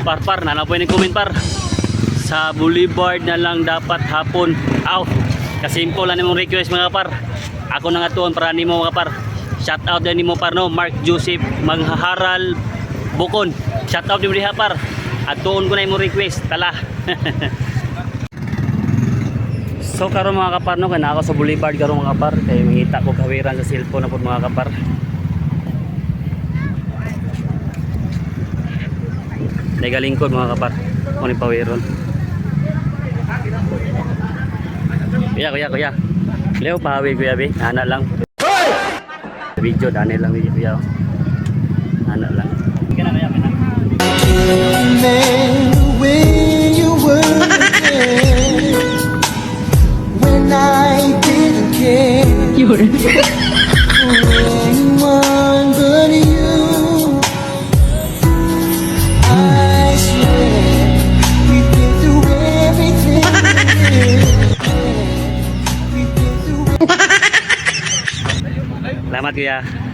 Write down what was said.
Par, na po yung comment par. Sa Boulevard na lang dapat hapon. Aw, kasimple lang mong request mga par. Ako na nga tuon para nimo mga par. Shout out din nimo par no, Mark Joseph Mangharal Bukon. Shout out din diha par. At tuon ko na imong request, tala. So karon mga kapar no, kana ako sa Boulevard karon mga kapar, kay mangita ko kawiran sa cellphone na pud mga kapar. Nagalingkod mga kapar, mo ni pawiron. Kuya. Leo pahawi kuya be, ana lang. Video dane lang video kuya. Ana lang. Kana kuya kana. When I didn't care for anyone but you, I swear we've been through everything. Salamat kuya.